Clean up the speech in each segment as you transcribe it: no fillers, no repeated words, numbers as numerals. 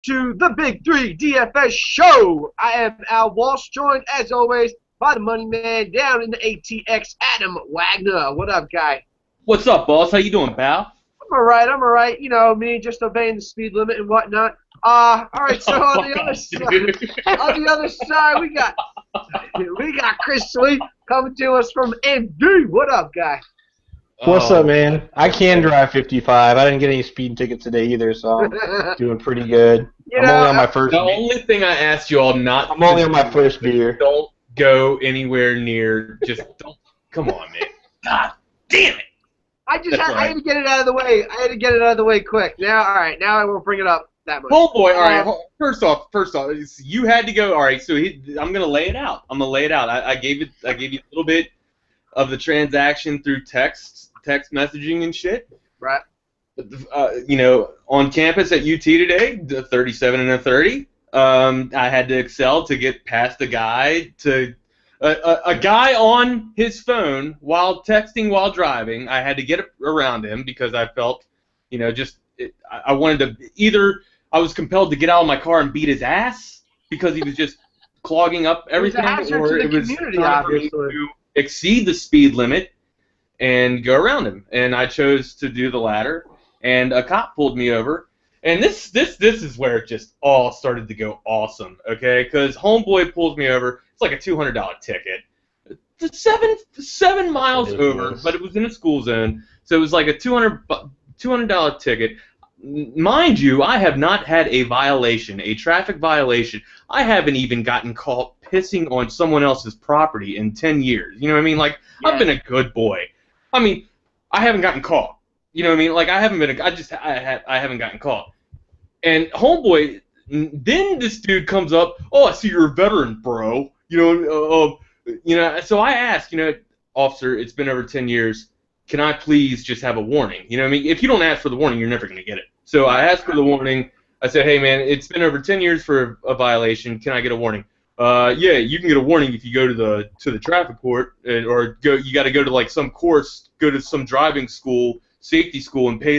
to the Big Three DFS Show. I am Al Walsh, joined as always by the money man down in the ATX, Adam Wagner. What up, guy? What's up, boss? How you doing, pal? I'm all right. You know me, just obeying the speed limit and whatnot. All right. So Oh, on the other God, side, dude. we got Chris Sweet coming to us from MD. What up, guy? What's up, Oh, man? I can drive 55. I didn't get any speeding tickets today either, so I'm doing pretty good. You I'm only on know, my first. the only thing I asked you all not I'm only to on my do first is beer. don't go anywhere near. Just don't. Come on, man. God damn it. I That's had to get it out of the way. I had to get it out of the way quick. Now, all right. Now I won't bring it up that much. Oh boy! All right. First off, you had to go. All right. So I'm gonna lay it out. I gave you a little bit of the transaction through text messaging and shit. Right. On campus at UT today, the 37 and a 30. I had to excel to get past a guy a guy on his phone while texting while driving. I had to get around him because I felt, I wanted to I was compelled to get out of my car and beat his ass because he was just clogging up everything, or it was community, time for me to exceed the speed limit and go around him. And I chose to do the latter. And a cop pulled me over, and this is where it just all started to go awesome, okay? Because homeboy pulls me over. It's like a $200 ticket. It's 7 miles over, but it was in a school zone, so it was like a $200 ticket. Mind you, I have not had a traffic violation. I haven't even gotten caught pissing on someone else's property in 10 years. You know what I mean? Like, yeah. I've been a good boy. I mean, I haven't gotten caught. You know what I mean? Like, I haven't gotten caught. And homeboy, then this dude comes up, oh, I see you're a veteran, bro. So I asked, officer, it's been over 10 years. Can I please just have a warning? You know what I mean? If you don't ask for the warning, you're never going to get it. So I asked for the warning. I said, hey, man, it's been over 10 years for a violation. Can I get a warning? Yeah, you can get a warning if you go to the traffic court, you got to go to like some course, go to some driving school, safety school, and pay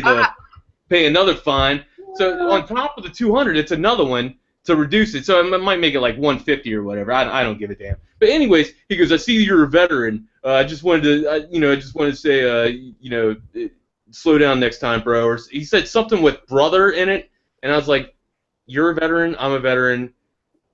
another fine. So on top of the 200, it's another one to reduce it. So it might make it like 150 or whatever. I don't give a damn. But anyways, he goes, I see you're a veteran. I just wanted to say, slow down next time, bro. Or he said something with brother in it, and I was like, you're a veteran, I'm a veteran.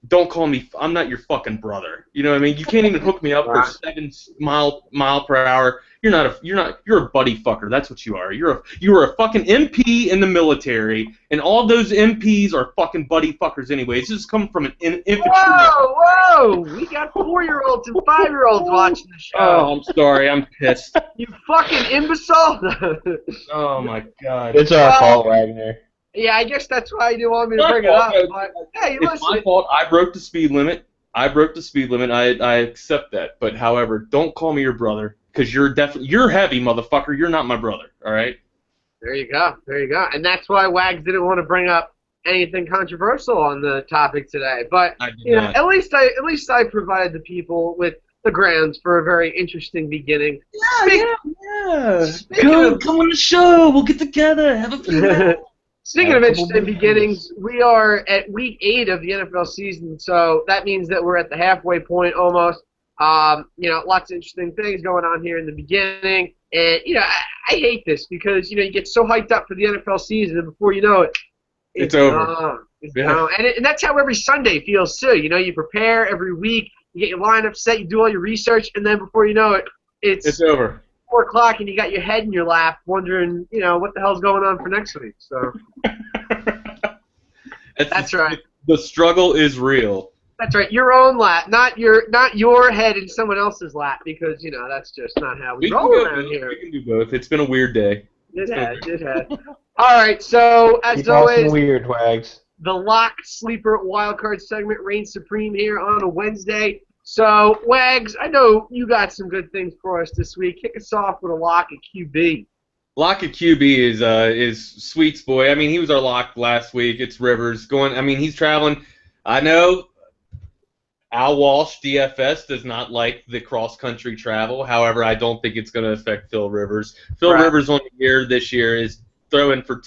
Don't call me. I'm not your fucking brother. You know what I mean? You can't even hook me up for 7 mile per hour. You're a buddy fucker. That's what you are. You were a fucking MP in the military, and all those MPs are fucking buddy fuckers anyways. This is coming from an infantry. Whoa! We got 4-year-olds and 5-year-olds watching the show. Oh, I'm sorry. I'm pissed. You fucking imbecile! Oh my god. It's our fault, Wagner. Yeah, I guess that's why you didn't want me to bring it up. But, hey, it's my fault. I broke the speed limit. I accept that. But however, don't call me your brother because you're heavy, motherfucker. You're not my brother. All right. There you go. And that's why Wags didn't want to bring up anything controversial on the topic today. But at least I provided the people with the grounds for a very interesting beginning. Yeah. Come on the show. We'll get together. Have a few. Speaking of interesting beginnings, we are at week 8 of the NFL season, so that means that we're at the halfway point almost. Lots of interesting things going on here in the beginning, and I hate this because you get so hyped up for the NFL season, and before you know it, it's over. It's gone. And that's how every Sunday feels too. You prepare every week, you get your lineup set, you do all your research, and then before you know it, it's over. 4 o'clock and you got your head in your lap wondering, what the hell's going on for next week. So that's right. The struggle is real. That's right. Your own lap, not your head in someone else's lap, because that's just not how we roll around here. We can do both. It's been a weird day. It has. All right. So as always, weird, Wags. The lock sleeper wildcard segment reigns supreme here on a Wednesday. So, Wags, I know you got some good things for us this week. Kick us off with a lock at QB. Lock at QB is Sweet's boy. I mean, he was our lock last week. It's Rivers he's traveling. I know Al Walsh, DFS, does not like the cross-country travel. However, I don't think it's going to affect Phil Rivers. Phil Rivers on the year this year is throwing for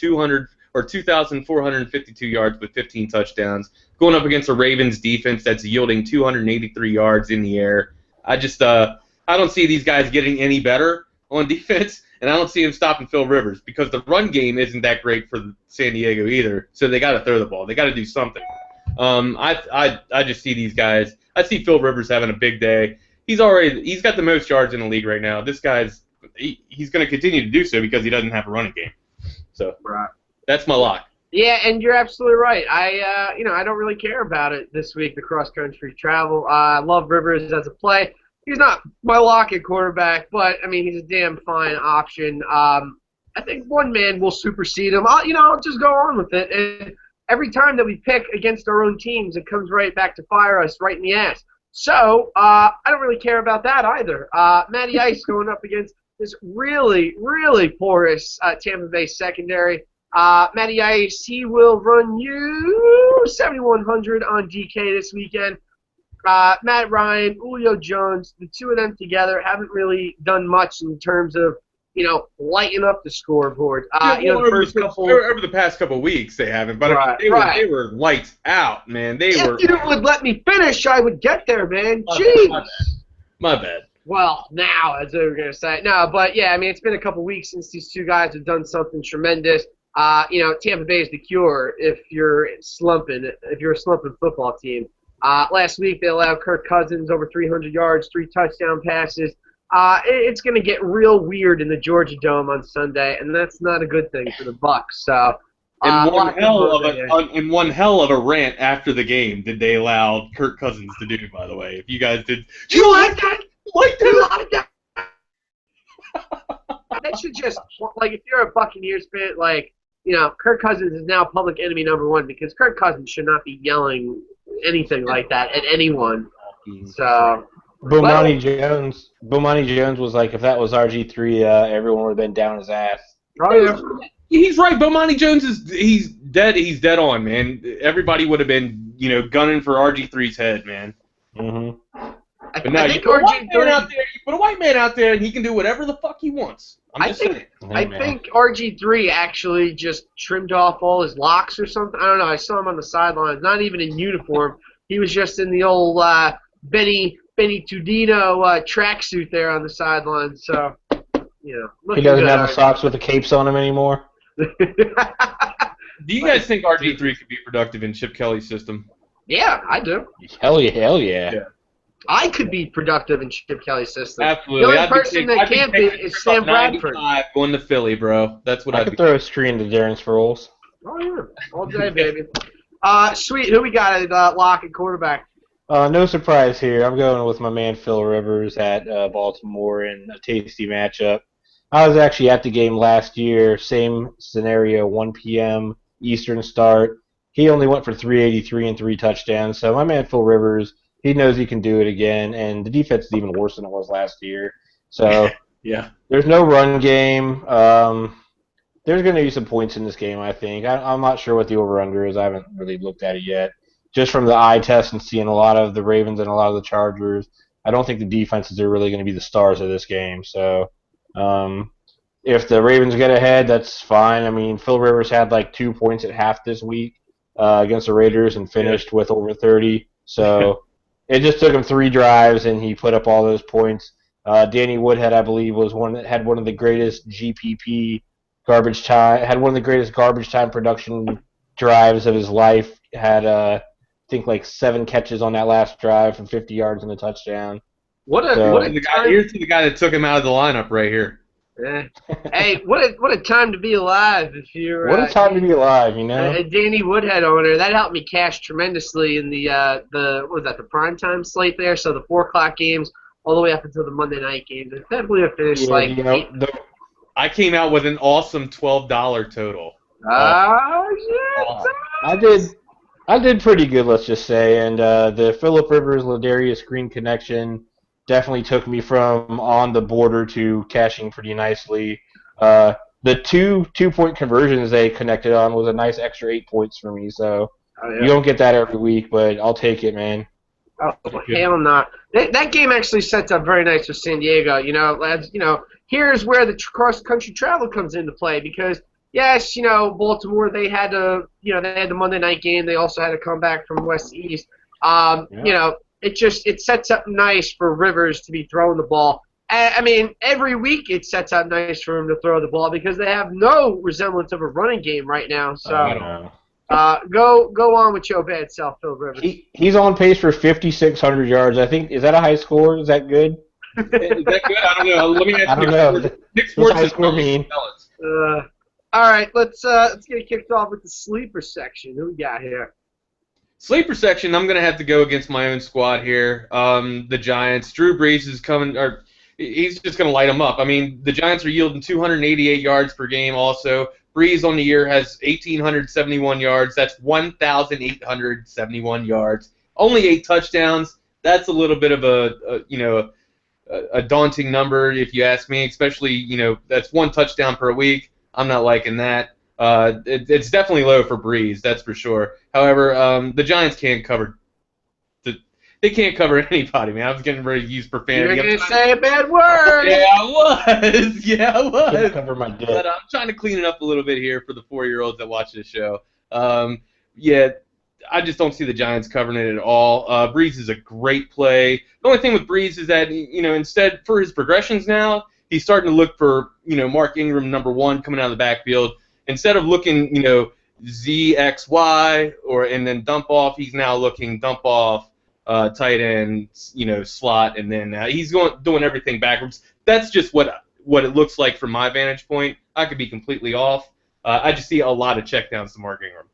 or 2,452 yards with 15 touchdowns, going up against a Ravens defense that's yielding 283 yards in the air. I don't see these guys getting any better on defense, and I don't see him stopping Phil Rivers because the run game isn't that great for San Diego either. So they got to throw the ball. They got to do something. I just see these guys. I see Phil Rivers having a big day. He's got the most yards in the league right now. This guy's he's going to continue to do so because he doesn't have a running game. So that's my lock. Yeah, and you're absolutely right. I don't really care about it this week. The cross country travel. I love Rivers as a play. He's not my lock at quarterback, but I mean he's a damn fine option. I think one man will supersede him. I'll just go on with it. And every time that we pick against our own teams, it comes right back to fire us right in the ass. So I don't really care about that either. Matty Ice going up against this really, really porous Tampa Bay secondary. Matty Ice, he will run you 7,100 on DK this weekend. Matt Ryan, Julio Jones, the two of them together haven't really done much in terms of, lighten up the scoreboard. Over the past couple of weeks they haven't, but they were lights out, man. If you would let me finish, I would get there, man. Jeez. My bad. Well, now, as they were going to say. No, but yeah, I mean, it's been a couple weeks since these two guys have done something tremendous. Tampa Bay is the cure if you're a slumping football team. Last week, they allowed Kirk Cousins over 300 yards, 3 touchdown passes. It's going to get real weird in the Georgia Dome on Sunday, and that's not a good thing for the Bucs. So, and one hell of a rant after the game did they allow Kirk Cousins to do, by the way. If you guys did. Do you like that? That should just, if you're a Buccaneers fan, Kirk Cousins is now public enemy number 1 because Kirk Cousins should not be yelling anything like that at anyone. So Bomani Jones was like, if that was RG3, everyone would have been down his ass. Oh yeah, he's right. Bomani Jones he's dead. He's dead on, man. Everybody would have been gunning for RG3's head, man. Mm-hmm. But now you put a white man out there, and he can do whatever the fuck he wants. I think RG3 actually just trimmed off all his locks or something. I don't know. I saw him on the sidelines, not even in uniform. He was just in the old Benny Tudino tracksuit there on the sidelines. So, he doesn't have the socks with the capes on him anymore. Do you guys think RG3 could be productive in Chip Kelly's system? Yeah, I do. Hell yeah. I could be productive in Chip Kelly's system. Absolutely. The only person that can't be is Sam Bradford. Going to Philly, bro. That's what I could throw a screen to Darren Sproles. Oh, yeah. All day, baby. Sweet. Who we got at lock and quarterback? No surprise here. I'm going with my man Phil Rivers at Baltimore in a tasty matchup. I was actually at the game last year. Same scenario, 1 p.m. Eastern start. He only went for 383 and 3 touchdowns. So my man Phil Rivers, he knows he can do it again, and the defense is even worse than it was last year. So yeah, there's no run game. There's going to be some points in this game, I think. I'm not sure what the over-under is. I haven't really looked at it yet. Just from the eye test and seeing a lot of the Ravens and a lot of the Chargers, I don't think the defenses are really going to be the stars of this game. So if the Ravens get ahead, that's fine. I mean, Phil Rivers had 2 points at half this week against the Raiders and finished with over 30. So it just took him 3 drives, and he put up all those points. Danny Woodhead, I believe, was had one of the greatest GPP garbage time production drives of his life. Had I think 7 catches on that last drive for 50 yards and a touchdown. Here's the guy that took him out of the lineup right here. Hey, what a time to be alive if you're. What a time to be alive, A Danny Woodhead owner. That helped me cash tremendously in the primetime slate there. So the 4:00 games all the way up until the Monday night games. I definitely have finished I came out with an awesome $12 total. Shit! I did pretty good, let's just say, and the Phillip Rivers Ladarius Green connection definitely took me from on the border to cashing pretty nicely. The two-point conversions they connected on was a nice extra 8 points for me, so you don't get that every week, but I'll take it, man. Oh, hell no. That game actually sets up very nice for San Diego. Lads, here's where the cross-country travel comes into play because yes, Baltimore, they had they had the Monday night game. They also had to come back from West to East. Yeah. It sets up nice for Rivers to be throwing the ball. I mean, every week it sets up nice for him to throw the ball because they have no resemblance of a running game right now. So No. go on with your bad self, Phil Rivers. He's on pace for 5,600 yards. I think, is that a high score? Is that good? Is that good? I don't know. Let me ask I don't you. know. Nick What's Sports high is score mean? All right, let's get it kicked off with the sleeper section. Who we got here? Sleeper section, I'm going to have to go against my own squad here. The Giants. Drew Brees is coming, or he's just going to light them up. I mean, the Giants are yielding 288 yards per game also. Brees on the year has 1,871 yards. That's 1,871 yards. Only 8 touchdowns. That's a little bit of a daunting number if you ask me, especially, that's 1 touchdown per week. I'm not liking that. It's definitely low for Breeze, that's for sure. However, the Giants can't cover. They can't cover anybody, man. I was getting ready to use profanity. You're going to say a bad word. Yeah, I was. Yeah, I was. Can't cover my dick. But I'm trying to clean it up a little bit here for the 4-year-olds that watch this show. Yeah, I just don't see the Giants covering it at all. Breeze is a great play. The only thing with Breeze is that, instead for his progressions now, he's starting to look for, Mark Ingram number 1 coming out of the backfield. Instead of looking, ZXY and then dump off, he's now looking dump off, tight end, slot, and then he's doing everything backwards. That's just what it looks like from my vantage point. I could be completely off. I just see a lot of checkdowns to Mark Ingram.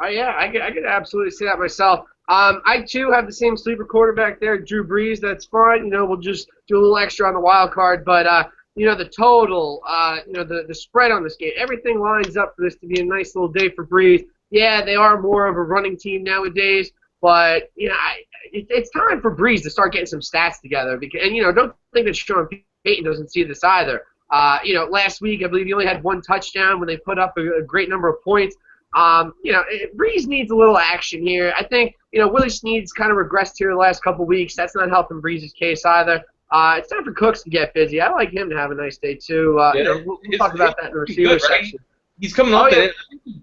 Yeah, I could absolutely see that myself. I too have the same sleeper quarterback there, Drew Brees. That's fine. We'll just do a little extra on the wild card, but the total, the spread on this game, everything lines up for this to be a nice little day for Brees. Yeah, they are more of a running team nowadays, but it's time for Brees to start getting some stats together. And don't think that Sean Payton doesn't see this either. Last week I believe he only had 1 touchdown when they put up a great number of points. Brees needs a little action here. I think, Willie Snead's kind of regressed here the last couple weeks. That's not helping Brees' case either. It's time for Cooks to get busy. I like him to have a nice day, too. We'll talk about that in the receiver section. He's coming up in it.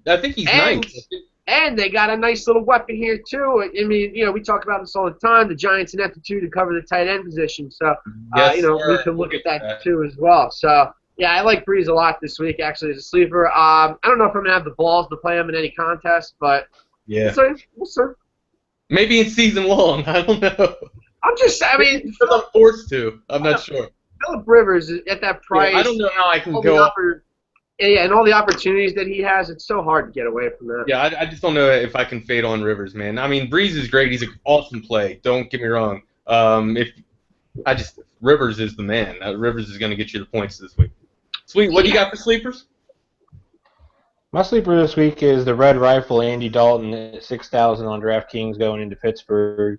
I think he's nice. And they got a nice little weapon here, too. I mean, we talk about this all the time. The Giants' ineptitude to cover the tight end position. So, we can look at that, too, as well. So, yeah, I like Brees a lot this week, actually, as a sleeper. I don't know if I'm going to have the balls to play him in any contest, but yeah, we'll see. Maybe it's season long. I don't know. Because I'm forced to. I'm not sure. Philip Rivers at that price. Yeah, I don't know how I can go. And all the opportunities that he has, it's so hard to get away from that. Yeah, I just don't know if I can fade on Rivers, man. I mean, Breeze is great. He's an awesome play. Don't get me wrong. Rivers is the man. Rivers is going to get you the points this week. Sweet. What do you got for sleepers? My sleeper this week is the Red Rifle, Andy Dalton, at 6,000 on DraftKings going into Pittsburgh.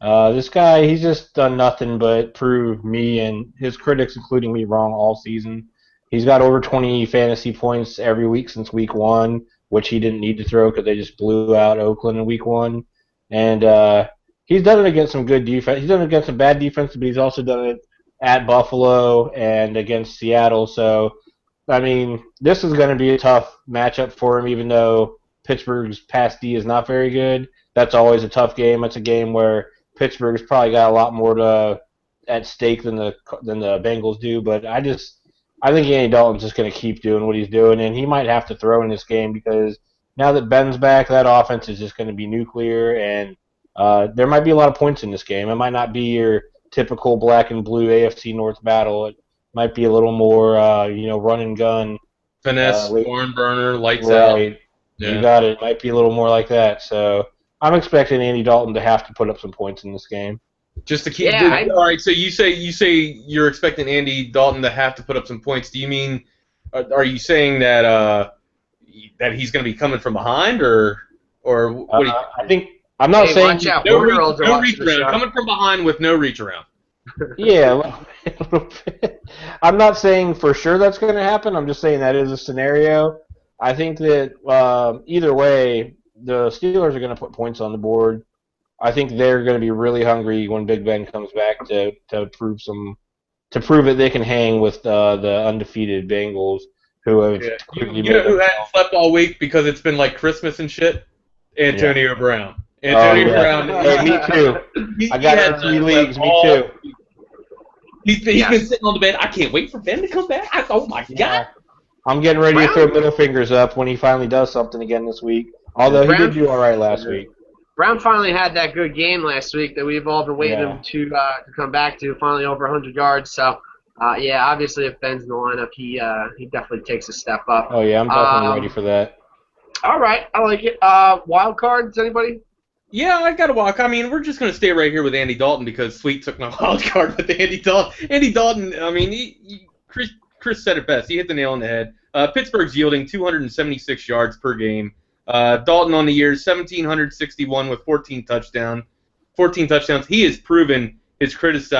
This guy, he's just done nothing but prove me and his critics, including me, wrong all season. He's got over 20 fantasy points every week since week 1, which he didn't need to throw because they just blew out Oakland in week 1. And he's done it against some good defense. He's done it against some bad defense, but he's also done it at Buffalo and against Seattle. So, I mean, this is going to be a tough matchup for him, even though Pittsburgh's pass D is not very good. That's always a tough game. It's a game where Pittsburgh's probably got a lot more at stake than the Bengals do. But I think Andy Dalton's just going to keep doing what he's doing, and he might have to throw in this game because now that Ben's back, that offense is just going to be nuclear, and there might be a lot of points in this game. It might not be your typical black and blue AFC North battle. It might be a little more, run and gun. Finesse, barn burner, lights out. Yeah. You got it. It might be a little more like that. So I'm expecting Andy Dalton to have to put up some points in this game. Just to keep. Yeah, all right. So you say you're expecting Andy Dalton to have to put up some points. Do you mean? Are you saying that he's going to be coming from behind, or what? Do you, I think I'm not saying watch out. No reach around. Coming from behind with no reach around. Yeah, a little bit. I'm not saying for sure that's going to happen. I'm just saying that is a scenario. I think that either way, the Steelers are going to put points on the board. I think they're going to be really hungry when Big Ben comes back to prove that they can hang with the undefeated Bengals, who have Yeah. quickly You made know who hadn't themselves. slept all week because it's been like Christmas and shit? Antonio Brown. Oh, Antonio yeah. Brown. Hey, me too. I He got had him in 3 not slept leagues. Me all. too. He's been Yes. sitting on the bed. I can't wait for Ben to come back. Oh my Yeah. god. I'm getting ready to Brown? throw middle fingers up when he finally does something again this week. Although he Brown, did do all right last week. Brown finally had that good game last week that we've all been waiting him to come back to. Finally over 100 yards. So, yeah, obviously if Ben's in the lineup, he definitely takes a step up. Oh, yeah, I'm definitely ready for that. All right, I like it. Wild cards, anybody? Yeah, I gotta walk. I mean, we're just gonna stay right here with Andy Dalton because Sweet took my wild card with Andy Dalton. Andy Dalton. I mean, Chris said it best. He hit the nail on the head. Pittsburgh's yielding 276 yards per game. Dalton on the year 1,761 with 14 touchdowns. He has proven his critics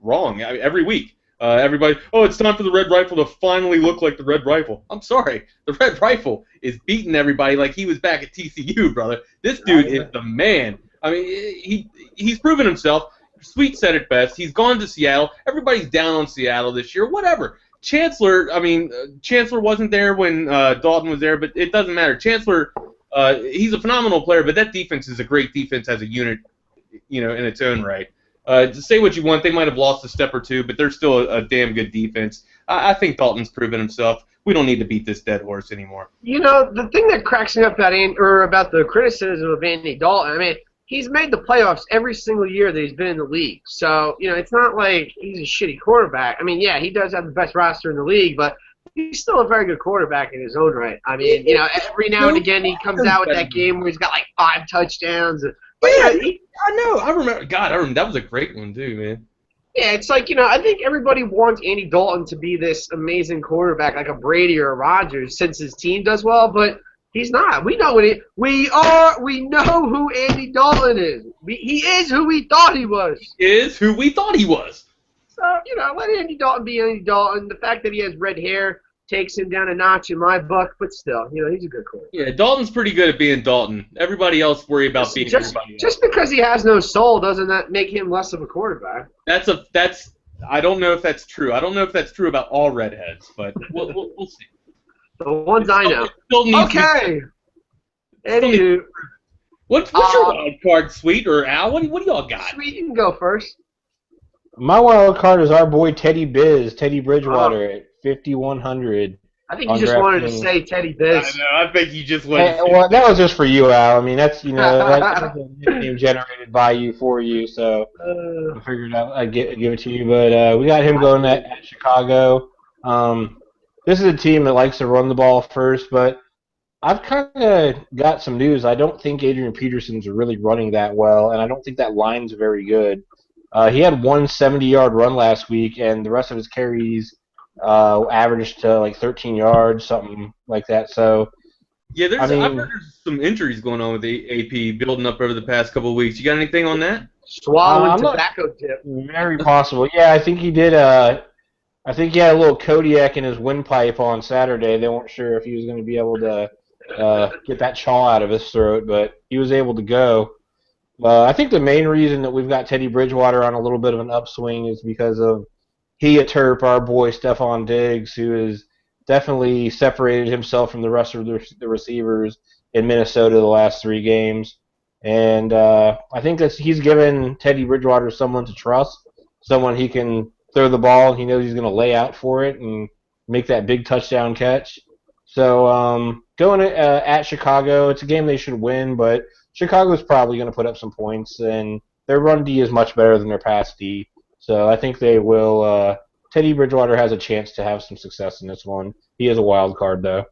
wrong every week. Everybody, oh, it's time for the Red Rifle to finally look like the Red Rifle. I'm sorry, the Red Rifle is beating everybody like he was back at TCU, brother. This dude is the man. I mean, he's proven himself. Sweet said it best. He's gone to Seattle. Everybody's down on Seattle this year. Whatever. Chancellor wasn't there when Dalton was there, but it doesn't matter. Chancellor, he's a phenomenal player, but that defense is a great defense as a unit, in its own right. To say what you want, they might have lost a step or two, but they're still a damn good defense. I think Dalton's proven himself. We don't need to beat this dead horse anymore. The thing that cracks me up about the criticism of Andy Dalton, I mean, he's made the playoffs every single year that he's been in the league. So, it's not like he's a shitty quarterback. I mean, yeah, he does have the best roster in the league, but he's still a very good quarterback in his own right. I mean, every now and again he comes out with that game where he's got like 5 touchdowns. But, I know. I remember. God, that was a great one too, man. Yeah, it's like, I think everybody wants Andy Dalton to be this amazing quarterback like a Brady or a Rodgers since his team does well, but he's not. We know we know who Andy Dalton is. He is who we thought he was. He is who we thought he was. So, let Andy Dalton be Andy Dalton. The fact that he has red hair takes him down a notch in my book, but still, he's a good quarterback. Yeah, Dalton's pretty good at being Dalton. Everybody else worry about being everybody else. Just because he has no soul doesn't that make him less of a quarterback. I don't know if that's true. I don't know if that's true about all redheads, but we'll see. The ones I know. Okay. Anywho. What's your wild card, Sweet, or Al? What do y'all got? Sweet, you can go first. My wild card is our boy Teddy Bridgewater at 5,100. I think you just wanted to say Teddy Biz. I know. I think you just wanted to say well, that was just for you, Al. I mean, that's, that's a nickname generated by you for you, so I figured I'd give it to you. But we got him going at Chicago. This is a team that likes to run the ball first, but I've kind of got some news. I don't think Adrian Peterson's really running that well, and I don't think that line's very good. He had one 70-yard run last week, and the rest of his carries averaged to like 13 yards, something like that. So, yeah, I've heard there's some injuries going on with the AP building up over the past couple of weeks. You got anything on that? Swallowing tobacco tip. Very possible. Yeah, I think he did. I think he had a little Kodiak in his windpipe on Saturday. They weren't sure if he was going to be able to get that chaw out of his throat, but he was able to go. I think the main reason that we've got Teddy Bridgewater on a little bit of an upswing is because of Terp, our boy Stephon Diggs, who has definitely separated himself from the rest of the receivers in Minnesota the last 3 games. And I think he's given Teddy Bridgewater someone to trust, someone he can throw the ball, he knows he's going to lay out for it and make that big touchdown catch. So going at Chicago, it's a game they should win, but Chicago's probably going to put up some points, and their run D is much better than their pass D. So I think they will. Teddy Bridgewater has a chance to have some success in this one. He is a wild card, though.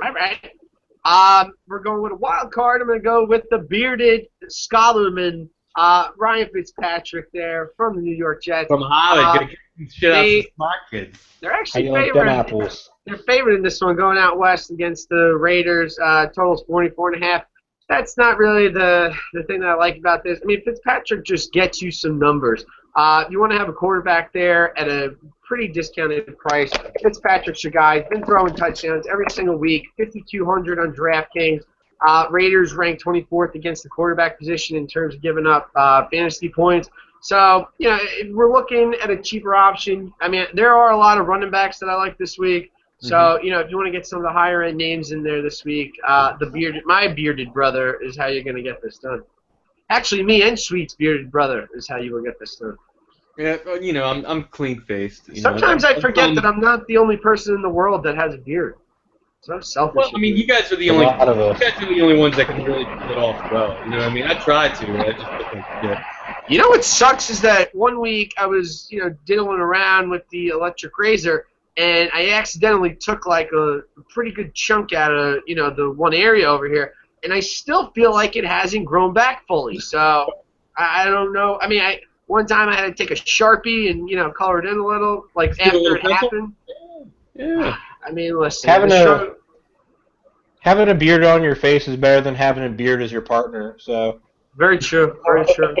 All right. We're going with a wild card. I'm going to go with the bearded scholarman, Ryan Fitzpatrick there from the New York Jets. From Hollywood. Shit out some smart kids. They're actually apples. They're favored in this one going out west against the Raiders. Total's 44.5. That's not really the thing that I like about this. I mean, Fitzpatrick just gets you some numbers. You want to have a quarterback there at a pretty discounted price. Fitzpatrick's your guy. He's been throwing touchdowns every single week, 5,200 on DraftKings. Raiders ranked 24th against the quarterback position in terms of giving up fantasy points. So, if we're looking at a cheaper option, I mean, there are a lot of running backs that I like this week. So, if you want to get some of the higher end names in there this week, my bearded brother is how you're going to get this done. Actually, me and Sweet's bearded brother is how you will get this done. Yeah, I'm clean faced. Sometimes I forget that I'm not the only person in the world that has a beard. So selfish. Well, I mean, you guys are the only ones that can really pull it off well. You know what I mean? I try to. I just don't forget. You know what sucks is that one week I was, diddling around with the electric razor, and I accidentally took like a pretty good chunk out of, the one area over here, and I still feel like it hasn't grown back fully. So I don't know. I mean, one time I had to take a Sharpie and, color it in a little, like after it happened. Yeah. I mean, listen. Having a beard on your face is better than having a beard as your partner. So. Very true. Very true.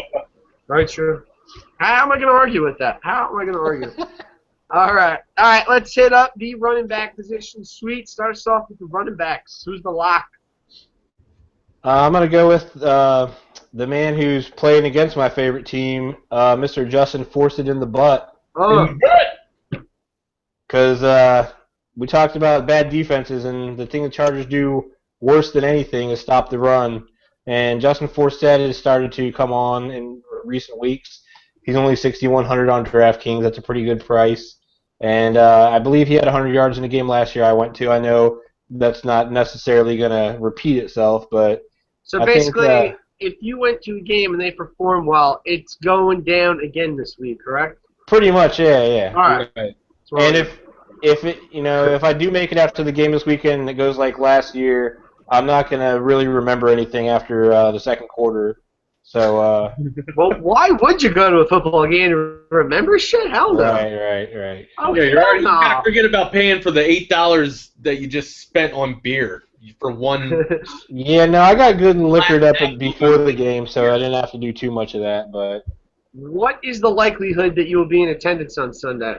Very true. How am I going to argue with that? How am I going to argue? All right. Let's hit up the running back position. Sweet. Start us off with the running backs. Who's the lock? I'm going to go with the man who's playing against my favorite team, Mr. Justin Forced It in the Butt. Oh. Because we talked about bad defenses, and the thing the Chargers do worse than anything is stop the run. And Justin Forsett has started to come on in recent weeks. He's only 6,100 on DraftKings. That's a pretty good price. And I believe he had 100 yards in a game last year I went to. I know that's not necessarily going to repeat itself, but so basically, if you went to a game and they perform well, it's going down again this week, correct? Pretty much, yeah. All right. And if I do make it after the game this weekend and it goes like last year, I'm not going to really remember anything after the second quarter. So. Well, why would you go to a football game and remember shit? Hell no. Right. Oh, yeah, you gotta forget about paying for the $8 that you just spent on beer for one. Yeah, no, I got good and liquored up before the game, so I didn't have to do too much of that. But what is the likelihood that you will be in attendance on Sunday?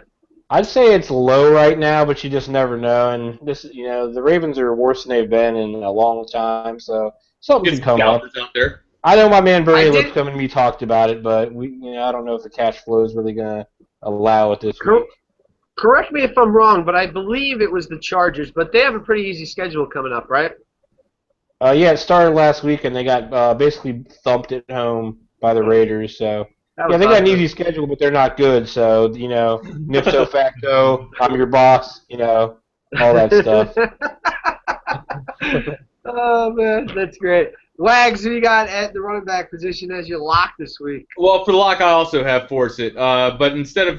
I'd say it's low right now, but you just never know. And the Ravens are worse than they've been in a long time, so something can come up. Out there. I know my man Bernie Lipscomb and me talked about it, but I don't know if the cash flow is really going to allow it this week. Correct me if I'm wrong, but I believe it was the Chargers, but they have a pretty easy schedule coming up, right? Yeah, it started last week, and they got basically thumped at home by the Raiders. So they got an easy schedule, but they're not good. So nipso facto, I'm your boss. All that stuff. Oh man, that's great. Wags, who you got at the running back position as your lock this week? Well, for lock, I also have Forsett. But instead of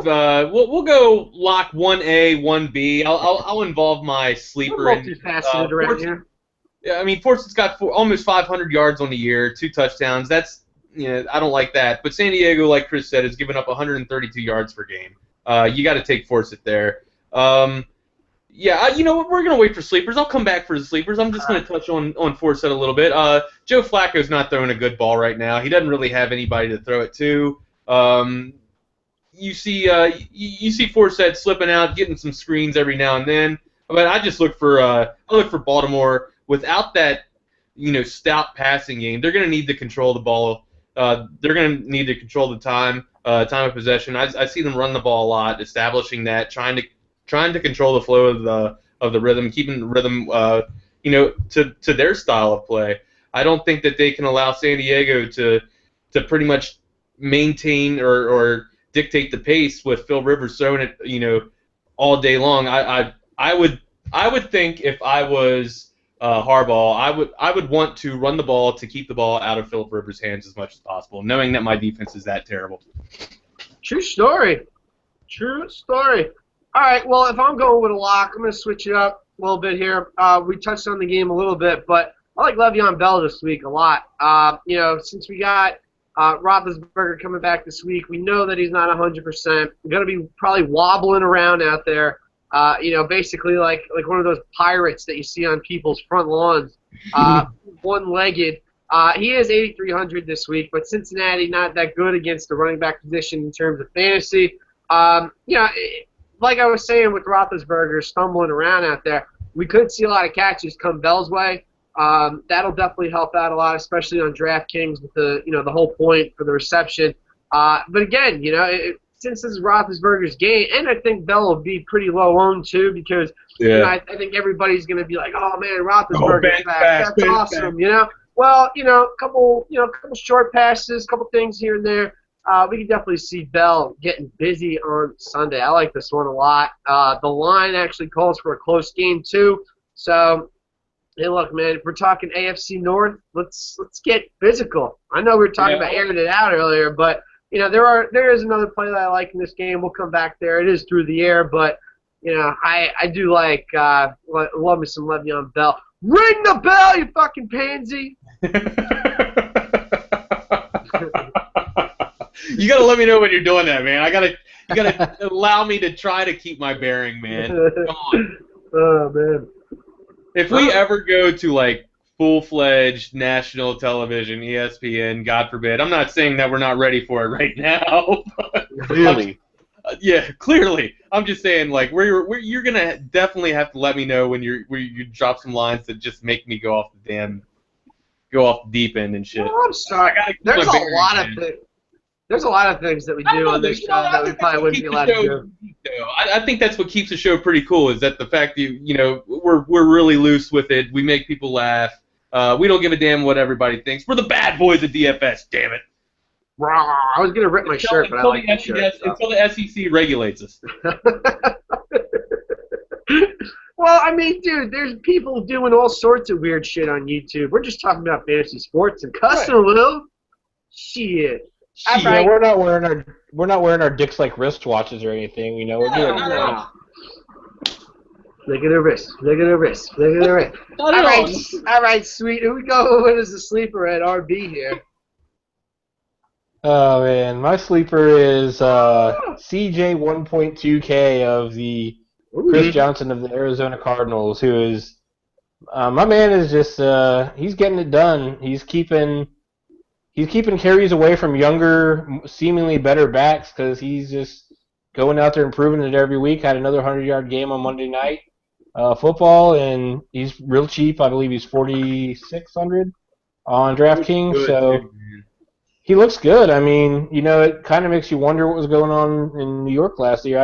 we'll go lock 1A, 1B. I'll involve my sleeper. Multifaceted around here. Yeah, I mean Forsett's got almost 500 yards on the year, 2 touchdowns. That's I don't like that. But San Diego, like Chris said, has given up 132 yards per game. You got to take Forsett there. Yeah, we're going to wait for sleepers. I'll come back for the sleepers. I'm just going to touch on Forsett a little bit. Joe Flacco's not throwing a good ball right now. He doesn't really have anybody to throw it to. You see Forsett slipping out, getting some screens every now and then. But I just look for Baltimore without that stout passing game. They're going to need to control the ball. They're going to need to control the time of possession. I see them run the ball a lot, establishing that, trying to control the flow of the rhythm, keeping the rhythm, to their style of play. I don't think that they can allow San Diego to pretty much maintain or dictate the pace with Phil Rivers throwing it, all day long. I would think if I was Harbaugh, I would want to run the ball to keep the ball out of Philip Rivers' hands as much as possible, knowing that my defense is that terrible. True story. All right, well, if I'm going with a lock, I'm going to switch it up a little bit here. We touched on the game a little bit, but I like Le'Veon Bell this week a lot. Since we got Roethlisberger coming back this week, we know that he's not 100%. Going to be probably wobbling around out there, basically like one of those pirates that you see on people's front lawns, one-legged. He is 8,300 this week, but Cincinnati not that good against the running back position in terms of fantasy. Like I was saying with Roethlisberger stumbling around out there, we could see a lot of catches come Bell's way. That'll definitely help out a lot, especially on DraftKings with the whole point for the reception. But again, since this is Roethlisberger's game, and I think Bell will be pretty low owned too, because I think everybody's going to be like, "Oh man, Roethlisberger's back. That's awesome." Well, couple short passes, couple things here and there. We can definitely see Bell getting busy on Sunday. I like this one a lot. The line actually calls for a close game too. So, hey, look, man, if we're talking AFC North, let's get physical. I know we were talking about airing it out earlier, but there is another play that I like in this game. We'll come back there. It is through the air, but I do like love me some Le'Veon Bell. Ring the bell, you fucking pansy! You gotta let me know when you're doing that, man. You gotta allow me to try to keep my bearing, man. Come on. Oh man. If we ever go to like full-fledged national television, ESPN, God forbid, I'm not saying that we're not ready for it right now. Clearly. Clearly. I'm just saying, like, you're gonna definitely have to let me know when you drop some lines that just make me go off the deep end and shit. Oh, I'm sorry. There's a lot of things that we do on this show that we probably wouldn't be allowed to do. I think that's what keeps the show pretty cool. Is that the fact that we're really loose with it. We make people laugh. We don't give a damn what everybody thinks. We're the bad boys of DFS. Damn it. I was gonna rip my shirt, but I like the shirt. Until the SEC regulates us. Well, I mean, dude, there's people doing all sorts of weird shit on YouTube. We're just talking about fantasy sports and cussing a little. Shit. Yeah, we're not wearing our dicks like wristwatches or anything. We're doing no. Look at her wrist. Look at her wrist. Look at her wrist. All right, sweet. Here we go. What is the sleeper at RB here? Oh man, my sleeper is CJ 1.2K of the Chris Johnson of the Arizona Cardinals, who is my man is just he's getting it done. He's keeping carries away from younger, seemingly better backs because he's just going out there and proving it every week. Had another 100-yard game on Monday Night Football, and he's real cheap. I believe he's 4,600 on DraftKings. So he looks good. I mean, it kind of makes you wonder what was going on in New York last year.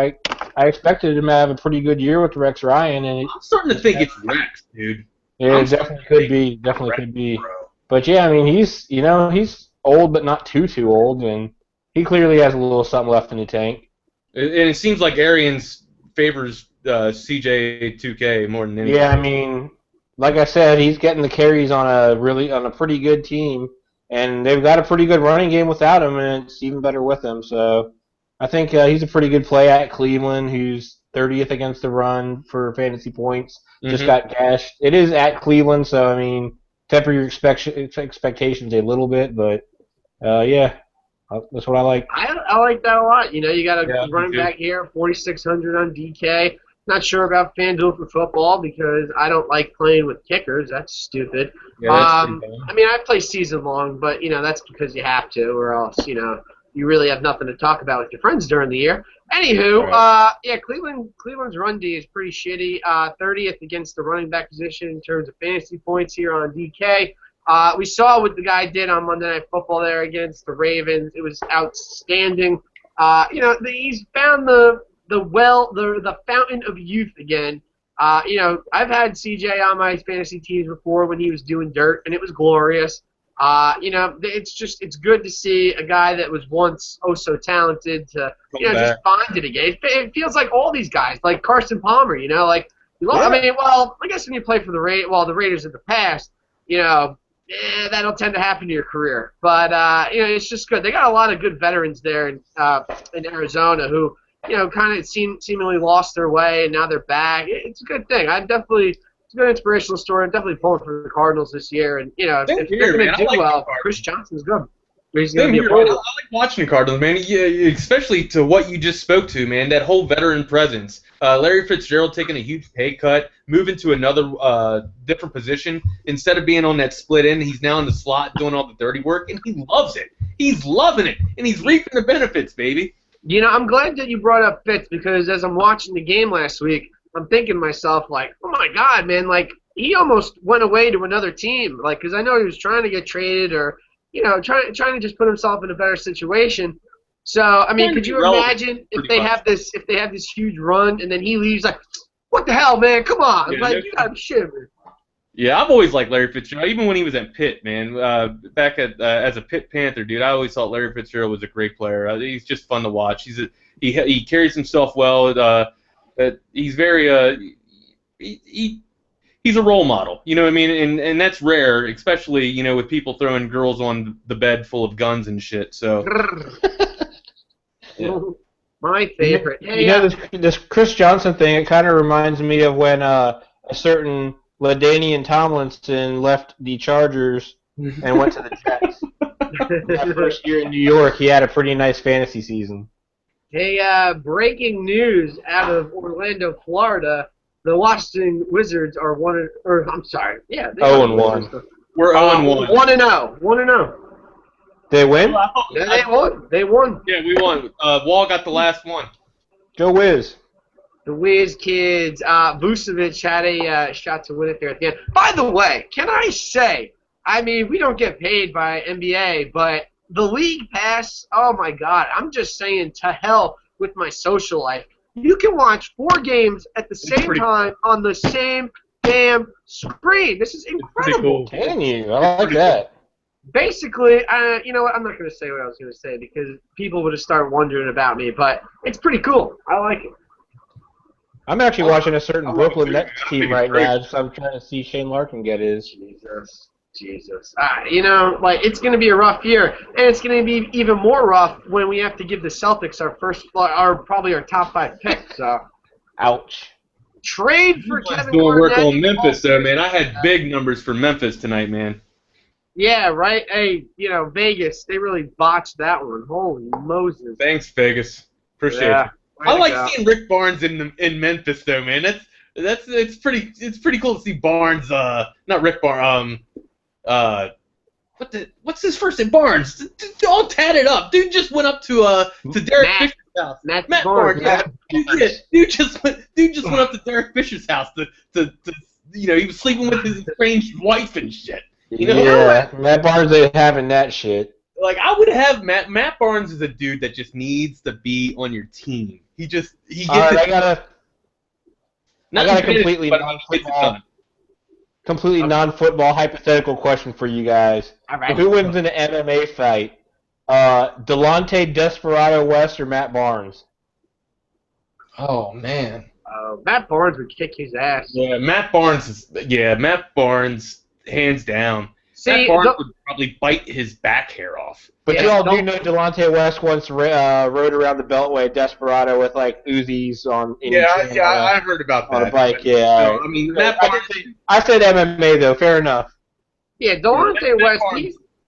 I expected him to have a pretty good year with Rex Ryan, and I'm starting to think it's Rex, dude. Yeah, it definitely could be. Definitely could be. Bro. But yeah, I mean, he's old, but not too old, and he clearly has a little something left in the tank. And it seems like Arians favors CJ 2K more than anything. Yeah, I mean, like I said, he's getting the carries on a pretty good team, and they've got a pretty good running game without him, and it's even better with him. So I think he's a pretty good play at Cleveland, who's 30th against the run for fantasy points. Just got cashed. It is at Cleveland, so I mean, temper your expectations a little bit, but yeah, that's what I like. I like that a lot. You got a running back here, 4,600 on DK. Not sure about FanDuel for football because I don't like playing with kickers. That's stupid. Yeah, that's I mean, I play season long, but that's because you have to, or else you really have nothing to talk about with your friends during the year. Anywho, right. Cleveland's run D is pretty shitty. 30th against the running back position in terms of fantasy points here on DK. We saw what the guy did on Monday Night Football there against the Ravens. It was outstanding. He's found the fountain of youth again. I've had CJ on my fantasy teams before when he was doing dirt, and it was glorious. It's good to see a guy that was once so talented to just find it again. It feels like all these guys, like Carson Palmer, I mean, well, I guess when you play for the Raiders in the past, that'll tend to happen to your career. But it's just good. They got a lot of good veterans there in Arizona who kind of seemingly lost their way, and now they're back. It's a good thing. It's a good inspirational story. I'm definitely pulling for the Cardinals this year, and if they're going to do well, Chris Johnson's good. He's going to be a I like watching the Cardinals, man. Yeah, especially to what you just spoke to, man. That whole veteran presence. Larry Fitzgerald taking a huge pay cut, moving to another different position instead of being on that split end. He's now in the slot doing all the dirty work, and he loves it. He's loving it, and he's reaping the benefits, baby. I'm glad that you brought up Fitz because as I'm watching the game last week, I'm thinking to myself, like, oh, my God, man, like, he almost went away to another team, like, because I know he was trying to get traded or, trying to just put himself in a better situation. So I mean, Trying to could be you relevant imagine if pretty they much. have this huge run and then he leaves like, what the hell, man? Come on, Yeah, like no you gotta be shitting me. Yeah, I've always liked Larry Fitzgerald, even when he was at Pitt, man. Back at as a Pitt Panther, dude, I always thought Larry Fitzgerald was a great player. He's just fun to watch. He carries himself well. He's very he's a role model. You know what I mean? And that's rare, especially with people throwing girls on the bed full of guns and shit. So yeah. My favorite. You know this Chris Johnson thing. It kind of reminds me of when a certain LaDainian Tomlinson left the Chargers and went to the Jets. That first year in New York, he had a pretty nice fantasy season. Hey, breaking news out of Orlando, Florida. The Washington Wizards are 0-1. We're 0-1. 1-0. 1-0. They win? Yeah, they won. They won. Yeah, we won. Wall got the last one. Go Wiz. The Wiz kids. Vucevic had a shot to win it there at the end. By the way, can I say, I mean, we don't get paid by NBA, but the League Pass, oh my God, I'm just saying to hell with my social life. You can watch 4 games at the same time on the same damn screen. This is incredible. Cool. Can you? I like that. Basically, you know what? I'm not going to say what I was going to say because people would have started wondering about me, but it's pretty cool. I like it. I'm actually watching a certain Brooklyn Nets team right now, so I'm trying to see Shane Larkin get his. Jesus. You know, like, it's going to be a rough year, and it's going to be even more rough when we have to give the Celtics probably our top 5 pick. So, ouch. Trade for Kevin doing Garnett. work on Memphis, though, man. I had big numbers for Memphis tonight, man. Yeah, right. Hey, you know, Vegas, they really botched that one. Holy Moses. Thanks, Vegas. Appreciate it. I like seeing Rick Barnes in Memphis, though, man. It's pretty cool to see Barnes. Not Rick Barnes. What's his first name? Barnes. All tatted up. Dude just went up to Derek Fisher's house. Matt Barnes. Yeah. Dude just went up to Derek Fisher's house to he was sleeping with his estranged wife and shit. Yeah, Matt Barnes ain't having that shit. Like, I would have Matt Barnes is a dude that just needs to be on your team. He gets I got a completely non-football hypothetical question for you guys. All right. Who wins in an MMA fight? Delonte Desperado West or Matt Barnes? Oh man. Matt Barnes would kick his ass. Yeah, Matt Barnes, hands down. See, Matt Barnes would probably bite his back hair off. But you all do know Delonte West once rode around the Beltway Desperado with like Uzis on. I heard about that. On a bike, yeah. No, I mean, Matt Barnes. I said MMA though. Fair enough. Yeah, Delonte West.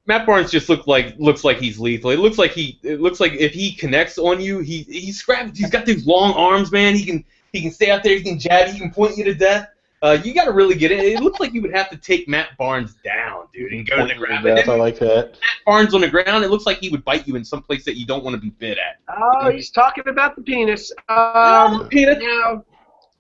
Matt Barnes just looks like he's lethal. It looks like if he connects on you, he's scrapped. He's got these long arms, man. He can stay out there. He can jab. He can point you to death. You got to really get it. It looks like you would have to take Matt Barnes down, dude, and go to the ground. I like that. Matt Barnes on the ground, it looks like he would bite you in some place that you don't want to be bit at. Oh, he's talking about the penis. Penis.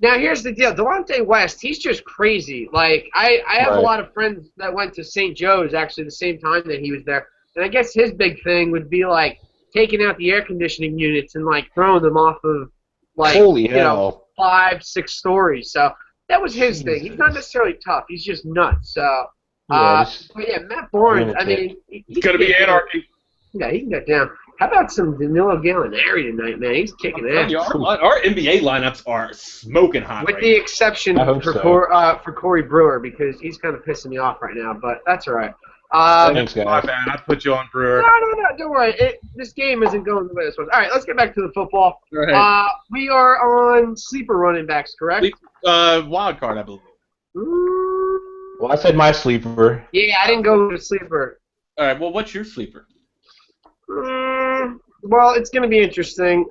Now here's the deal. Delonte West, he's just crazy. Like, I have a lot of friends that went to St. Joe's actually the same time that he was there. And I guess his big thing would be, like, taking out the air conditioning units and, like, throwing them off of, like, holy hell. 5-6 stories. So that was his thing. He's not necessarily tough. He's just nuts. So, but yeah, Matt Barnes, I mean, it's going to be anarchy. Yeah, he can get down. How about some Danilo Gallinari tonight, man? He's kicking ass. Our NBA lineups are smoking hot. With the exception for Corey Brewer, because he's kind of pissing me off right now, but that's all right. Thanks, guys. My bad. I put you on Brewer. No, don't worry. This game isn't going the way this was. All right, let's get back to the football. Right. We are on sleeper running backs, correct? Wild card, I believe. Well, I said my sleeper. Yeah, I didn't go with a sleeper. All right, well, what's your sleeper? Well, it's going to be interesting.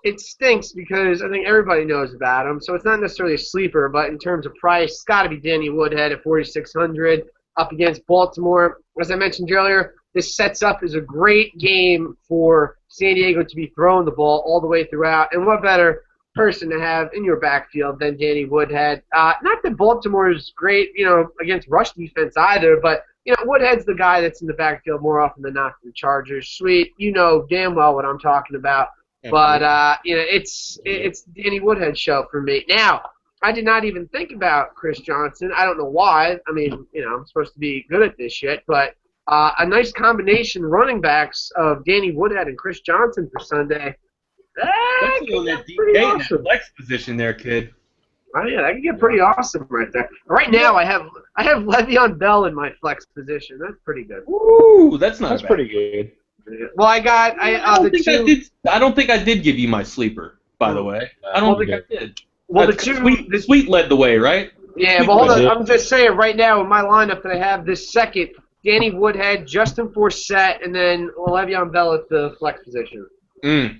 It stinks because I think everybody knows about him, so it's not necessarily a sleeper, but in terms of price, it's got to be Danny Woodhead at $4,600 up against Baltimore. As I mentioned earlier, this sets up as a great game for San Diego to be throwing the ball all the way throughout, and what better person to have in your backfield than Danny Woodhead. Not that Baltimore is great, against rush defense either, but Woodhead's the guy that's in the backfield more often than not for the Chargers. Sweet, you know damn well what I'm talking about. But it's Danny Woodhead's show for me. Now, I did not even think about Chris Johnson. I don't know why. I mean, I'm supposed to be good at this shit, but a nice combination running backs of Danny Woodhead and Chris Johnson for Sunday. Especially on that DK in that flex position there, kid. Oh yeah, that could get pretty awesome right there. Right now, I have Le'Veon Bell in my flex position. That's pretty good. Ooh, that's pretty good. Well, I don't think I did give you my sleeper, by the way. I don't think I did. Well, the Sweet led the way, right? Yeah, but hold on. I'm just saying right now in my lineup that I have this second, Danny Woodhead, Justin Forsett, and then Le'Veon Bell at the flex position. This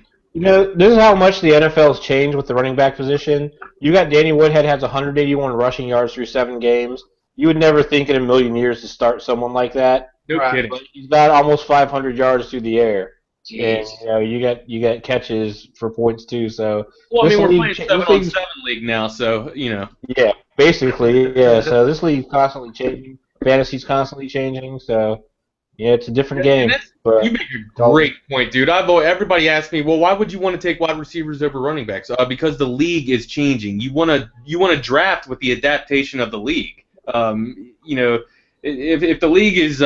is how much the NFL's changed with the running back position. You got Danny Woodhead has 181 rushing yards through 7 games. You would never think in a million years to start someone like that. No kidding. But he's got almost 500 yards through the air. Jeez. And you get catches for points too. So well, I mean, we're playing 7-on-7 league now, so Yeah, basically, yeah. So this league's constantly changing. Fantasy's constantly changing. So yeah, it's a different game. You make a great point, dude. Everybody asks me, well, why would you want to take wide receivers over running backs? Because the league is changing. You want to draft with the adaptation of the league. If the league is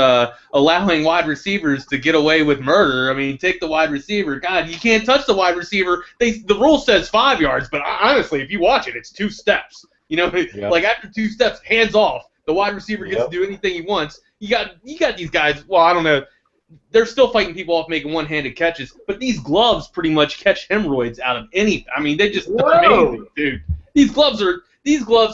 allowing wide receivers to get away with murder, I mean, take the wide receiver. God, you can't touch the wide receiver. The rule says 5 yards, but honestly, if you watch it, it's 2 steps. Like after 2 steps, hands off. The wide receiver gets to do anything he wants. You got these guys. Well, I don't know. They're still fighting people off making one-handed catches, but these gloves pretty much catch hemorrhoids out of anything. I mean, they're amazing, dude. These gloves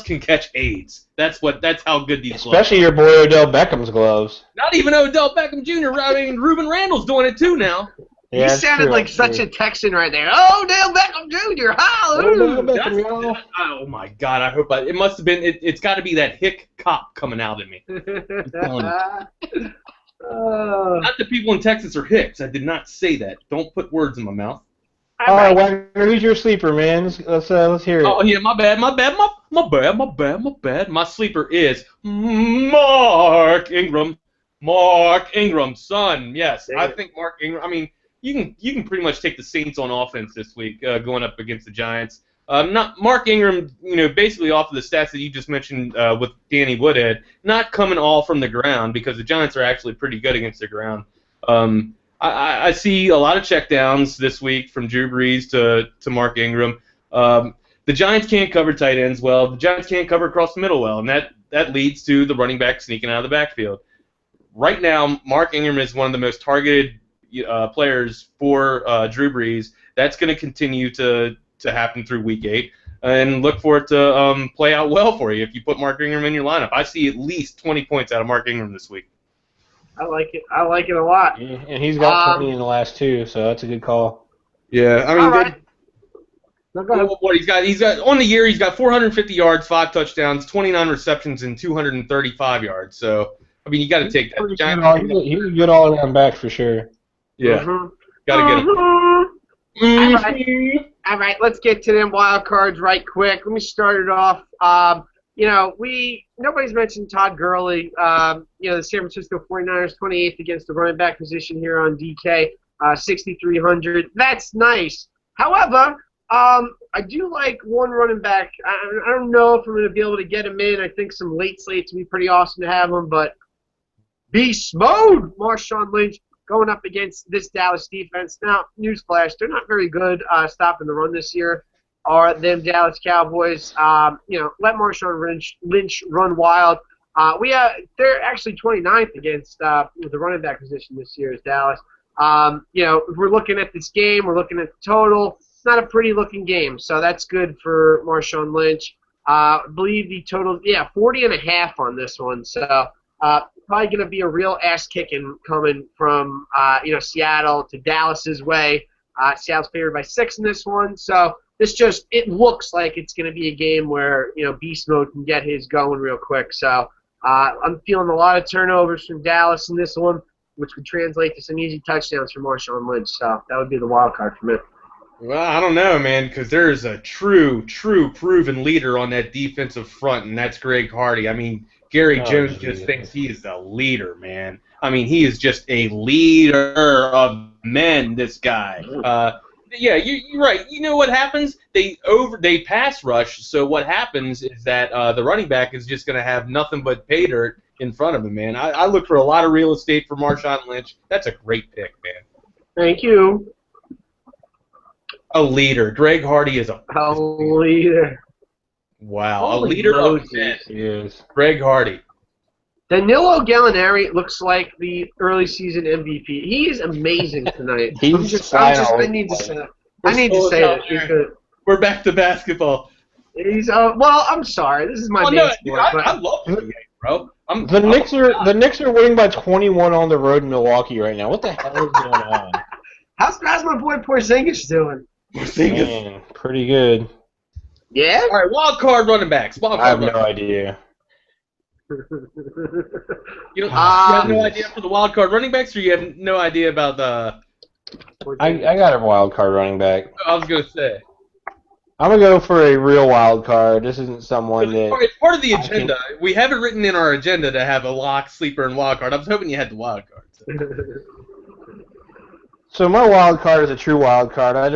can catch AIDS. That's how good these gloves are. Especially your boy Odell Beckham's gloves. Not even Odell Beckham Jr. I mean, Ruben Randall's doing it too now. Yeah, you sounded like such a Texan right there. Oh, Odell Beckham Jr. Hallelujah. Oh my God! I hope it must have been. It's got to be that hick cop coming out at me. Not that people in Texas are hicks. I did not say that. Don't put words in my mouth. All right, Wagner, who's your sleeper, man? Let's hear it. Oh yeah, my bad. My sleeper is Mark Ingram. Mark Ingram, son. Yes, I think Mark Ingram. I mean, you can pretty much take the Saints on offense this week, going up against the Giants. Not Mark Ingram, basically off of the stats that you just mentioned with Danny Woodhead, not coming all from the ground because the Giants are actually pretty good against the ground. I see a lot of checkdowns this week from Drew Brees to Mark Ingram. The Giants can't cover tight ends well. The Giants can't cover across the middle well, and that leads to the running back sneaking out of the backfield. Right now, Mark Ingram is one of the most targeted players for Drew Brees. That's going to continue to happen through Week 8, and look for it to play out well for you if you put Mark Ingram in your lineup. I see at least 20 points out of Mark Ingram this week. I like it. I like it a lot. Yeah, and he's got 20 in the last 2, so that's a good call. Yeah, I mean, all right. What he's got on the year, he's got 450 yards, 5 touchdowns, 29 receptions, and 235 yards. So, I mean, you got to take that. He's a good all-around back for sure. Yeah, got to get him. All right, let's get to them wild cards right quick. Let me start it off. Nobody's mentioned Todd Gurley. The San Francisco 49ers 28th against the running back position here on DK, 6,300. That's nice. However, I do like one running back. I don't know if I'm going to be able to get him in. I think some late slates would be pretty awesome to have him, but beast mode, Marshawn Lynch going up against this Dallas defense. Now, newsflash, they're not very good stopping the run this year, are them Dallas Cowboys. Let Marshawn Lynch run wild. They're actually 29th against the running back position this year is Dallas. If we're looking at this game, we're looking at the total. It's not a pretty looking game, so that's good for Marshawn Lynch. I believe the total, 40.5 on this one. So probably going to be a real ass kicking coming from Seattle to Dallas's way. Seattle's favored by 6 in this one, so it looks like it's going to be a game where beast mode can get his going real quick. So I'm feeling a lot of turnovers from Dallas in this one, which would translate to some easy touchdowns for Marshawn Lynch. So that would be the wild card for me. Well, I don't know, man, because there's a true proven leader on that defensive front, and that's Greg Hardy. I mean, Gary Oh, Jones geez. just thinks he is a leader, man. I mean, he is just a leader of men, this guy. Yeah, you're right. You know what happens? They pass rush, so what happens is that the running back is just going to have nothing but pay dirt in front of him, man. I look for a lot of real estate for Marshawn Lynch. That's a great pick, man. Thank you. A leader. Greg Hardy is A leader. wow, a Holy leader of Moses. men. He is. Greg Hardy. Danilo Gallinari looks like the early season MVP. He is amazing tonight. I need to say that. I need to say that because We're back to basketball. he's well. I'm sorry. This is my main sport. I love the game, bro. The Knicks are winning by 21 on the road in Milwaukee right now. What the hell is going on? How's my boy Porzingis doing? Man, pretty good. Yeah. All right, wild card running backs. I have no idea. You have no idea for the wild card running backs, or you have no idea about the? I got a wild card running back. I was gonna say. I'm gonna go for a real wild card. This isn't someone that. It's part of the agenda. We have it written in our agenda to have a lock, sleeper, and wild card. I was hoping you had the wild card. So my wild card is a true wild card. I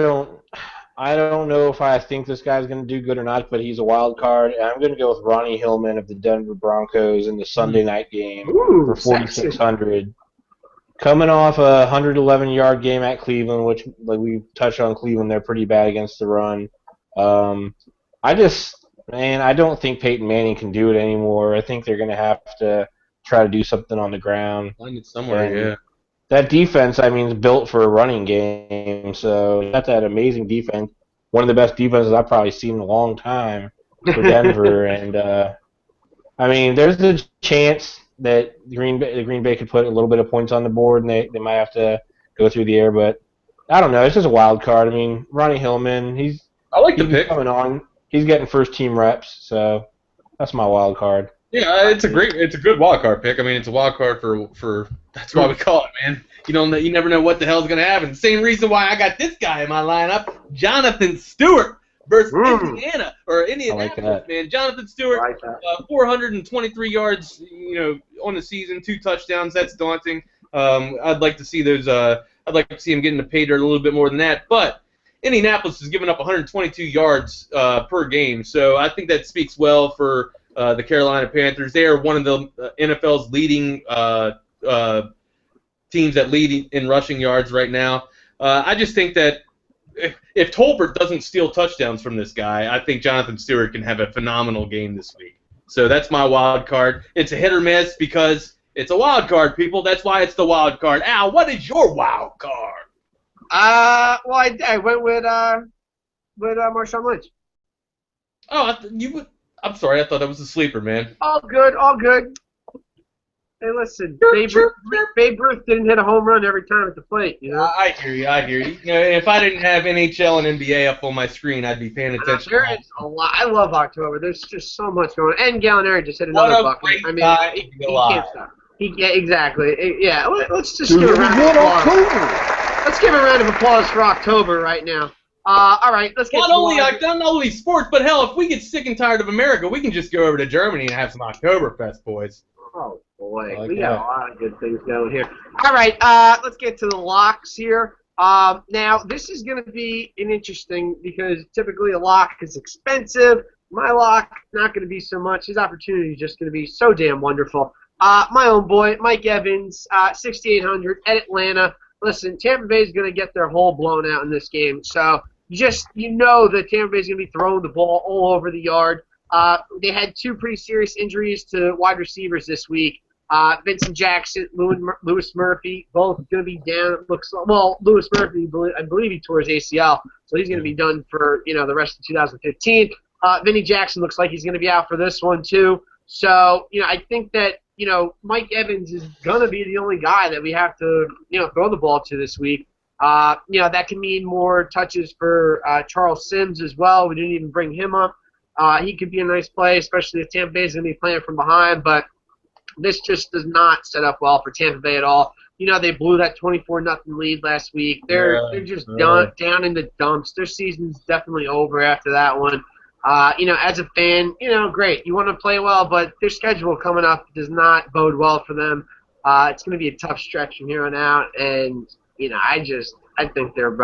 don't know if I think this guy's going to do good or not, but he's a wild card. And I'm going to go with Ronnie Hillman of the Denver Broncos in the Sunday night game for 4,600. Coming off a 111-yard game at Cleveland, which, like we touched on Cleveland, they're pretty bad against the run. I don't think Peyton Manning can do it anymore. I think they're going to have to try to do something on the ground. Find it somewhere, yeah. That defense, is built for a running game. So that's that amazing defense. One of the best defenses I've probably seen in a long time for Denver. And, there's a chance that Green Bay could put a little bit of points on the board, and they might have to go through the air. But I don't know. It's just a wild card. Ronnie Hillman, I like the pick. Coming on. He's getting first-team reps, so that's my wild card. Yeah, it's a good wild card pick. It's a wild card for that's why we call it, man. You never know what the hell's gonna happen. Same reason why I got this guy in my lineup, Jonathan Stewart versus Indianapolis, man. Jonathan Stewart, 423 yards, on the season, 2 touchdowns. That's daunting. I'd like to see those. I'd like to see him getting the pay dirt a little bit more than that, but Indianapolis has given up 122 yards per game, so I think that speaks well for the Carolina Panthers. They are one of the NFL's leading teams that lead in rushing yards right now. I just think that if Tolbert doesn't steal touchdowns from this guy, I think Jonathan Stewart can have a phenomenal game this week. So that's my wild card. It's a hit or miss because it's a wild card, people. That's why it's the wild card. Al, what is your wild card? Well, I went with Marshawn Lynch. Oh, I'm sorry. I thought that was a sleeper, man. All good. Hey, listen, Babe Ruth didn't hit a home run every time at the plate, I hear you. If I didn't have NHL and NBA up on my screen, I'd be paying attention. There is a lot. I love October. There's just so much going on. And Gallinari just hit another bucket. He can't stop. Yeah, exactly. Yeah, let's just give a round of applause. Let's give a round of applause for October right now. All right, let's get not only sports, but hell, if we get sick and tired of America, we can just go over to Germany and have some Oktoberfest, boys. Oh, boy. We got a lot of good things going here. All right, let's get to the locks here. Now, this is going to be an interesting because typically a lock is expensive. My lock, not going to be so much. His opportunity is just going to be so damn wonderful. My own boy, Mike Evans, 6,800 at Atlanta. Listen, Tampa Bay is going to get their hole blown out in this game. So, you know that Tampa Bay is going to be throwing the ball all over the yard. They had 2 pretty serious injuries to wide receivers this week. Vincent Jackson, Lewis Murphy, both going to be down. Lewis Murphy, I believe he tore his ACL, so he's going to be done for the rest of 2015. Vinny Jackson looks like he's going to be out for this one too. So I think that Mike Evans is going to be the only guy that we have to throw the ball to this week. That can mean more touches for Charles Sims as well. We didn't even bring him up. He could be a nice play, especially if Tampa Bay is going to be playing from behind. But this just does not set up well for Tampa Bay at all. They blew that 24-0 lead last week. They're just down in the dumps. Their season's definitely over after that one. As a fan, great. You want to play well, but their schedule coming up does not bode well for them. It's going to be a tough stretch from here on out, and I think they're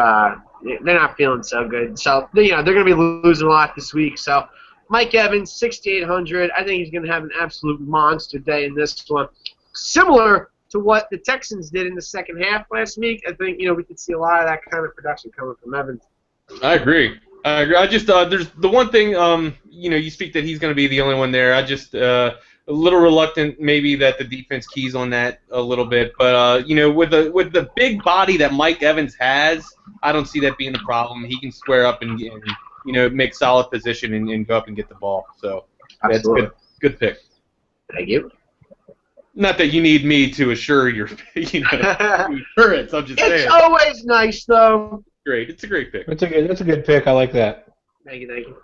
not feeling so good. So they're going to be losing a lot this week. So Mike Evans, 6,800. I think he's going to have an absolute monster day in this one, similar to what the Texans did in the second half last week. I think we could see a lot of that kind of production coming from Evans. I agree. I just there's the one thing you speak that he's going to be the only one there. I just a little reluctant maybe that the defense keys on that a little bit, but with the big body that Mike Evans has, I don't see that being a problem. He can square up and make solid position and go up and get the ball. So Absolutely. That's good pick. Thank you. Not that you need me to assure your assurance. I'm just saying. It's always nice though. Great. It's a great pick. That's a good pick. I like that. Thank you.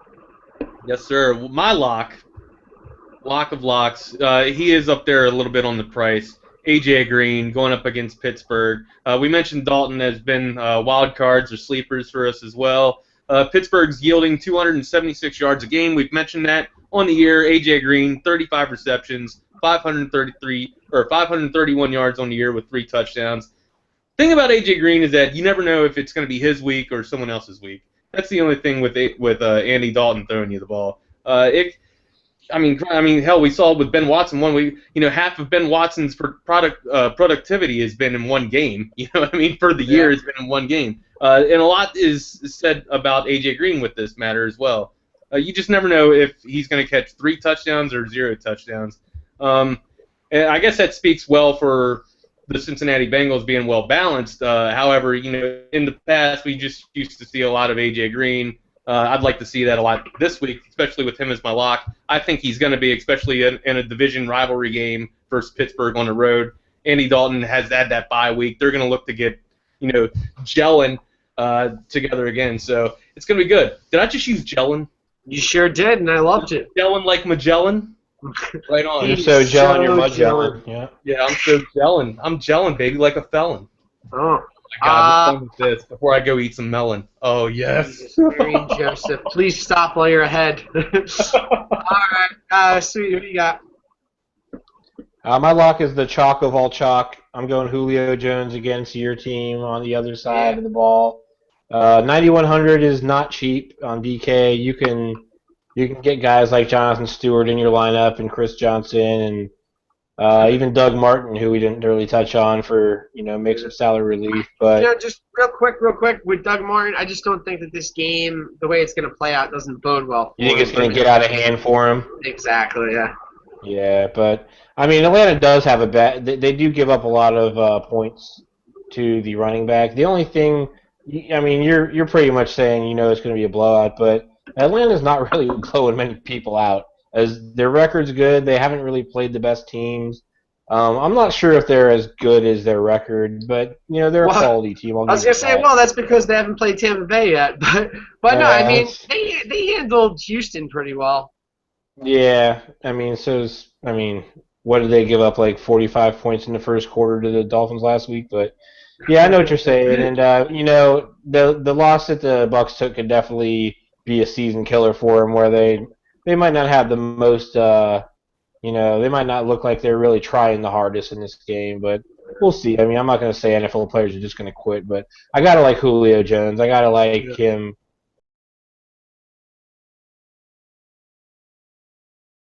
Yes, sir. My lock of locks, he is up there a little bit on the price. A.J. Green going up against Pittsburgh. We mentioned Dalton has been wild cards or sleepers for us as well. Pittsburgh's yielding 276 yards a game. We've mentioned that on the year. A.J. Green, 35 receptions, 531 yards on the year with 3 touchdowns. Thing about A.J. Green is that you never know if it's going to be his week or someone else's week. That's the only thing with Andy Dalton throwing you the ball. Hell, we saw it with Ben Watson one week. Half of Ben Watson's productivity has been in one game. For the year, it's been in one game. And a lot is said about A.J. Green with this matter as well. You just never know if he's going to catch 3 touchdowns or 0 touchdowns. And I guess that speaks well for the Cincinnati Bengals being well balanced. However, in the past we just used to see a lot of A.J. Green. I'd like to see that a lot this week, especially with him as my lock. I think he's going to be, especially in a division rivalry game versus Pittsburgh on the road. Andy Dalton has had that bye week. They're going to look to get, gelling together again. So it's going to be good. Did I just use gelling? You sure did, and I loved it. Gelling like Magellan? Right on. You're so gelling, you're Magellan. Yeah, I'm so gelling. I'm gelling, baby, like a felon. Oh. My God, what's wrong with this? Before I go eat some melon. Oh, yes. Mary Joseph, please stop while you're ahead. All right. Sweet, who do you got? My lock is the chalk of all chalk. I'm going Julio Jones against your team on the other side of the ball. 9,100 is not cheap on DK. You can get guys like Jonathan Stewart in your lineup and Chris Johnson and even Doug Martin, who we didn't really touch on for makes of salary relief. But just real quick with Doug Martin, I just don't think that this game, the way it's going to play out, doesn't bode well. You think it's going to get out of hand for him? Exactly. Yeah. Yeah, but Atlanta does have a bad. They do give up a lot of points to the running back. The only thing, you're pretty much saying it's going to be a blowout, but Atlanta's not really blowing many people out. As their record's good, they haven't really played the best teams. I'm not sure if they're as good as their record, but they're a quality team. I was gonna say, that's because they haven't played Tampa Bay yet. But no, they handled Houston pretty well. Yeah, what did they give up? Like 45 points in the first quarter to the Dolphins last week? But yeah, I know what you're saying, and the loss that the Bucs took could definitely be a season killer for them, where they might not have the most, they might not look like they're really trying the hardest in this game, but we'll see. I'm not going to say NFL players are just going to quit, but I got to like Julio Jones. I got to like him